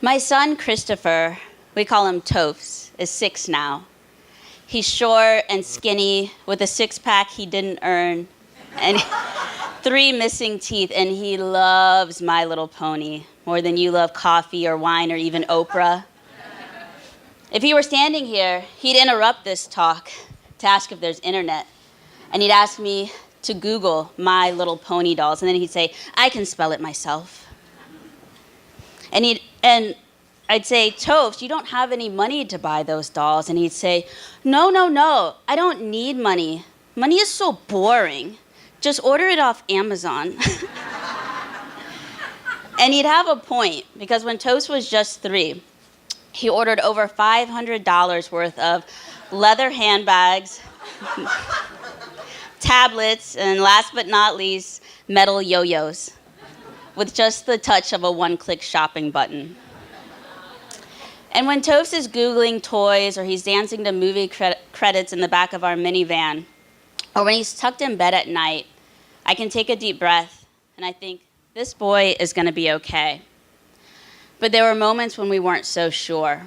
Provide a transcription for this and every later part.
My son, Christopher, we call him Tophes, is 6 now. He's short and skinny with a six-pack he didn't earn and 3 missing teeth, and he loves My Little Pony more than you love coffee or wine or even Oprah. If he were standing here, he'd interrupt this talk to ask if there's internet, and he'd ask me to Google My Little Pony dolls, and then he'd say, I can spell it myself. And I'd say, Tophes, you don't have any money to buy those dolls. And he'd say, no, I don't need money. Money is so boring. Just order it off Amazon. And he'd have a point, because when Tophes was just 3, he ordered over $500 worth of leather handbags, tablets, and last but not least, metal yo-yos, with just the touch of a one-click shopping button. And when Tophes is Googling toys, or he's dancing to movie credits in the back of our minivan, or when he's tucked in bed at night, I can take a deep breath, and I think, this boy is going to be okay. But there were moments when we weren't so sure.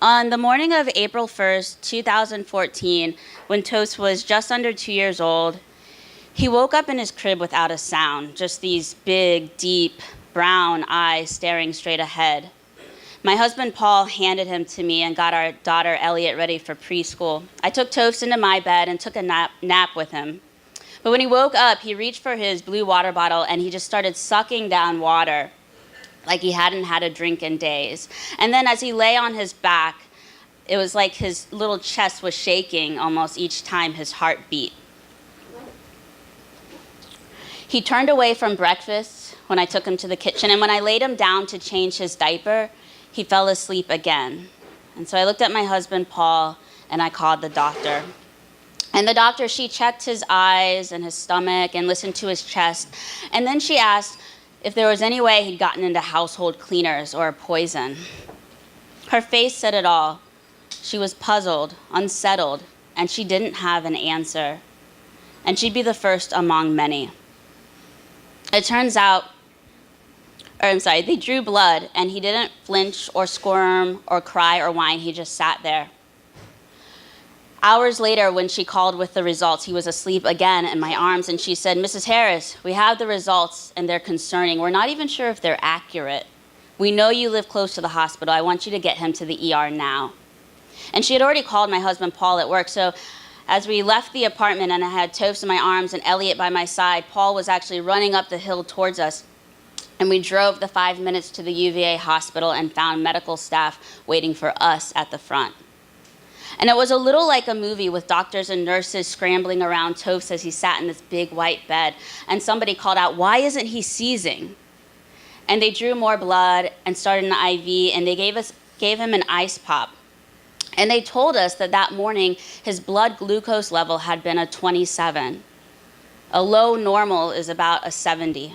On the morning of April 1st, 2014, when Tophes was just under 2 years old, he woke up in his crib without a sound, just these big, deep, brown eyes staring straight ahead. My husband, Paul, handed him to me and got our daughter, Elliot, ready for preschool. I took Tophes into my bed and took a nap with him. But when he woke up, he reached for his blue water bottle and he just started sucking down water like he hadn't had a drink in days. And then as he lay on his back, it was like his little chest was shaking almost each time his heart beat. He turned away from breakfast when I took him to the kitchen, and when I laid him down to change his diaper, he fell asleep again. And so I looked at my husband, Paul, and I called the doctor. And the doctor, she checked his eyes and his stomach and listened to his chest. And then she asked if there was any way he'd gotten into household cleaners or poison. Her face said it all. She was puzzled, unsettled, and she didn't have an answer. And she'd be the first among many. It turns out, they drew blood, and he didn't flinch or squirm or cry or whine. He just sat there. Hours later, when she called with the results, he was asleep again in my arms, and she said, Mrs. Harris, we have the results, and they're concerning. We're not even sure if they're accurate. We know you live close to the hospital. I want you to get him to the ER now. And she had already called my husband, Paul, at work, so as we left the apartment and I had Tophes in my arms and Elliot by my side, Paul was actually running up the hill towards us, and we drove the 5 minutes to the UVA hospital and found medical staff waiting for us at the front. And it was a little like a movie with doctors and nurses scrambling around Tophes as he sat in this big white bed. And somebody called out, why isn't he seizing? And they drew more blood and started an IV, and they gave him an ice pop. And they told us that that morning his blood glucose level had been a 27. A low normal is about a 70.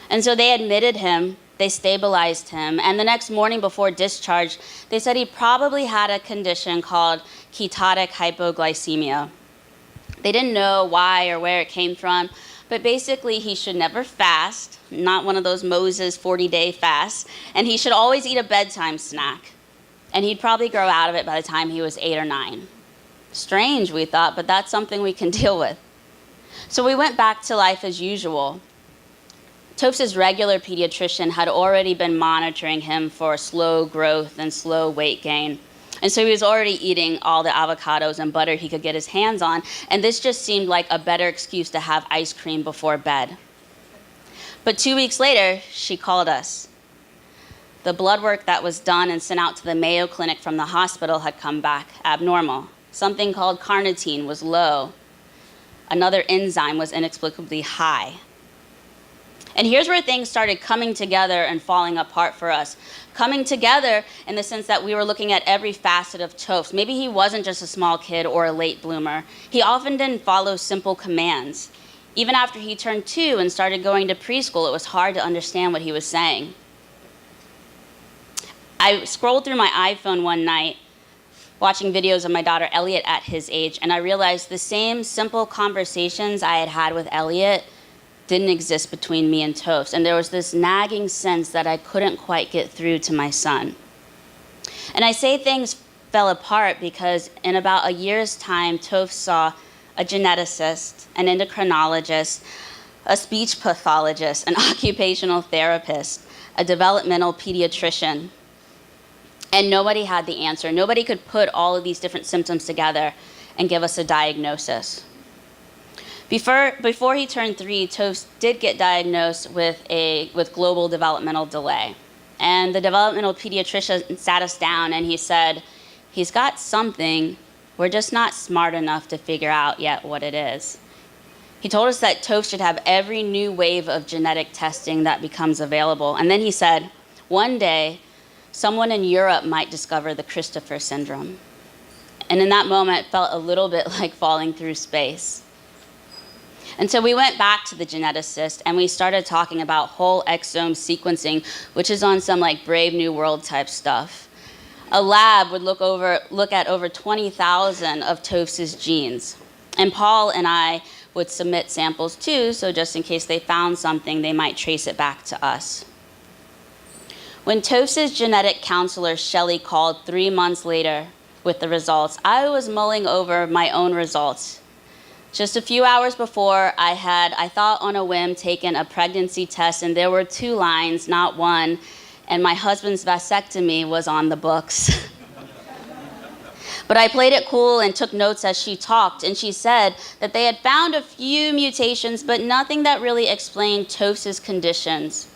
And so they admitted him. They stabilized him, and the next morning before discharge, they said he probably had a condition called ketotic hypoglycemia. They didn't know why or where it came from, but basically he should never fast, not one of those Moses 40-day fasts, and he should always eat a bedtime snack. And he'd probably grow out of it by the time he was 8 or 9. Strange, we thought, but that's something we can deal with. So we went back to life as usual. Tophes' regular pediatrician had already been monitoring him for slow growth and slow weight gain. And so he was already eating all the avocados and butter he could get his hands on, and this just seemed like a better excuse to have ice cream before bed. But 2 weeks later, she called us. The blood work that was done and sent out to the Mayo Clinic from the hospital had come back abnormal. Something called carnitine was low. Another enzyme was inexplicably high. And here's where things started coming together and falling apart for us. Coming together in the sense that we were looking at every facet of Tophes. Maybe he wasn't just a small kid or a late bloomer. He often didn't follow simple commands. Even after he turned 2 and started going to preschool, it was hard to understand what he was saying. I scrolled through my iPhone one night, watching videos of my daughter Elliot at his age, and I realized the same simple conversations I had had with Elliot didn't exist between me and Toph. And there was this nagging sense that I couldn't quite get through to my son. And I say things fell apart because in about a year's time, Toph saw a geneticist, an endocrinologist, a speech pathologist, an occupational therapist, a developmental pediatrician. And nobody had the answer. Nobody could put all of these different symptoms together and give us a diagnosis. Before he turned 3, Toph did get diagnosed with global developmental delay. And the developmental pediatrician sat us down and he said, he's got something, we're just not smart enough to figure out yet what it is. He told us that Toph should have every new wave of genetic testing that becomes available. And then he said, one day, someone in Europe might discover the Christopher syndrome. And in that moment, it felt a little bit like falling through space. And so we went back to the geneticist and we started talking about whole exome sequencing, which is on some like Brave New World type stuff. A lab would look at over 20,000 of Toph's genes. And Paul and I would submit samples too, so just in case they found something, they might trace it back to us. When Toph's genetic counselor, Shelley, called 3 months later with the results, I was mulling over my own results. Just a few hours before, I thought on a whim, taken a pregnancy test, and there were 2 lines, not one, and my husband's vasectomy was on the books. But I played it cool and took notes as she talked, and she said that they had found a few mutations, but nothing that really explained Toph's conditions.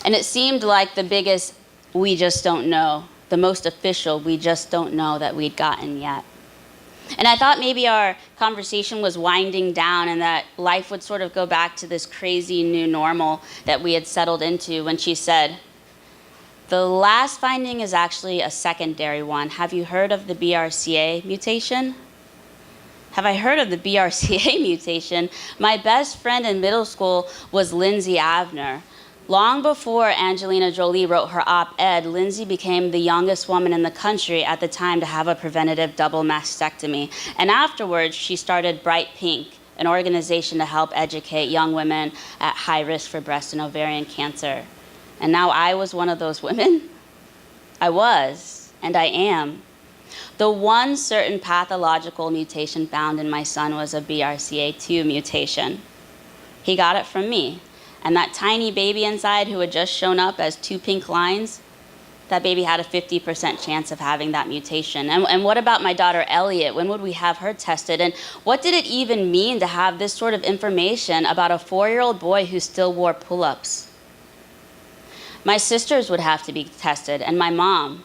And it seemed like the biggest, we just don't know, the most official, we just don't know that we'd gotten yet. And I thought maybe our conversation was winding down and that life would sort of go back to this crazy new normal that we had settled into when she said, the last finding is actually a secondary one. Have you heard of the BRCA mutation? Have I heard of the BRCA mutation? My best friend in middle school was Lindsay Avner. Long before Angelina Jolie wrote her op-ed, Lindsay became the youngest woman in the country at the time to have a preventative double mastectomy. And afterwards, she started Bright Pink, an organization to help educate young women at high risk for breast and ovarian cancer. And now I was one of those women. I was, and I am. The one certain pathological mutation found in my son was a BRCA2 mutation. He got it from me. And that tiny baby inside who had just shown up as 2 pink lines, that baby had a 50% chance of having that mutation. And what about my daughter Elliot? When would we have her tested? And what did it even mean to have this sort of information about a 4-year-old boy who still wore pull-ups? My sisters would have to be tested, and my mom.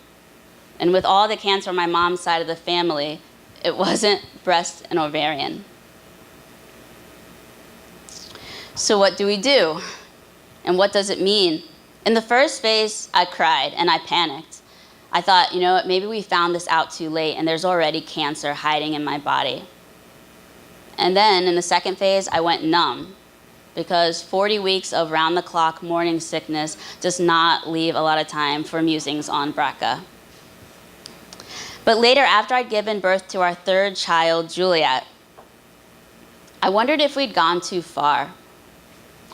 And with all the cancer on my mom's side of the family, it wasn't breast and ovarian. So what do we do? And what does it mean? In the first phase, I cried and I panicked. I thought, you know what, maybe we found this out too late and there's already cancer hiding in my body. And then in the second phase, I went numb because 40 weeks of round-the-clock morning sickness does not leave a lot of time for musings on BRCA. But later, after I'd given birth to our 3rd child, Juliet, I wondered if we'd gone too far.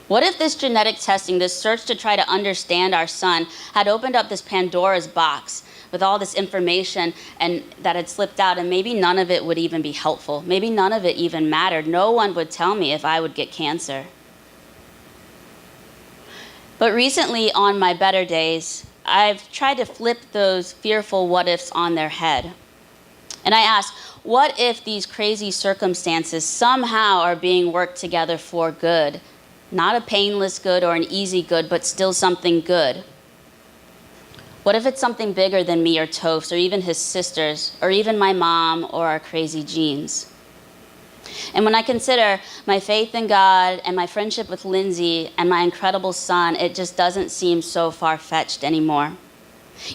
What if this genetic testing, this search to try to understand our son, had opened up this Pandora's box with all this information and that had slipped out, and maybe none of it would even be helpful. Maybe none of it even mattered. No one would tell me if I would get cancer. But recently, on my better days, I've tried to flip those fearful what-ifs on their head. And I ask, what if these crazy circumstances somehow are being worked together for good? Not a painless good or an easy good, but still something good. What if it's something bigger than me or Toph's or even his sisters or even my mom or our crazy genes? And when I consider my faith in God and my friendship with Lindsay and my incredible son, it just doesn't seem so far-fetched anymore.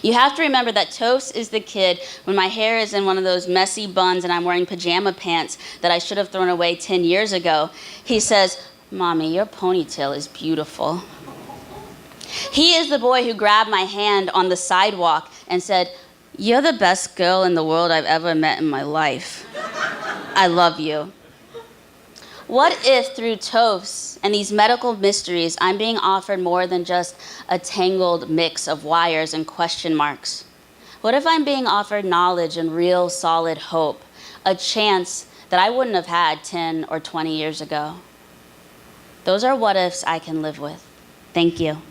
You have to remember that Toph's is the kid when my hair is in one of those messy buns and I'm wearing pajama pants that I should have thrown away 10 years ago. He says, "Mommy, your ponytail is beautiful." He is the boy who grabbed my hand on the sidewalk and said, "You're the best girl in the world I've ever met in my life. I love you." What if through TOFs and these medical mysteries, I'm being offered more than just a tangled mix of wires and question marks? What if I'm being offered knowledge and real solid hope, a chance that I wouldn't have had 10 or 20 years ago? Those are what ifs I can live with. Thank you.